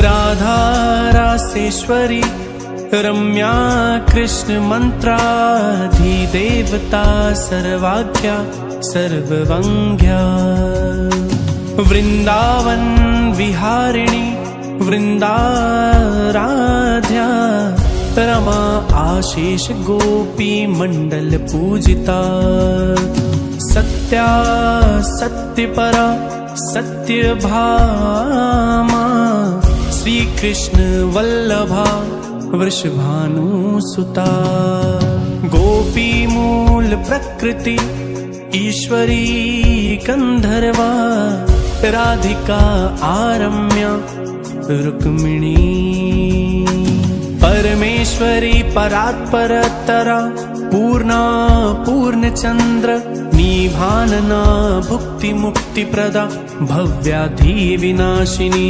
राधा रासेश्वरी रम्या कृष्ण मंत्राधिदेवता सर्वाख्या सर्ववंग्या वृंदावन विहारिणी वृंदाराध्या रमा आशीष गोपी मंडल पूजिता सत्या सत्यपरा सत्यभामा श्री कृष्ण वल्लभा वृषभानुसुता गोपी मूल प्रकृति ईश्वरी गंधर्वा राधिका आरम्या रुक्मिणी परमेश्वरी परात्परतरा पूर्णा पूर्णचंद्र निभानना भुक्ति मुक्ति प्रदा भव्याधि विनाशिनी।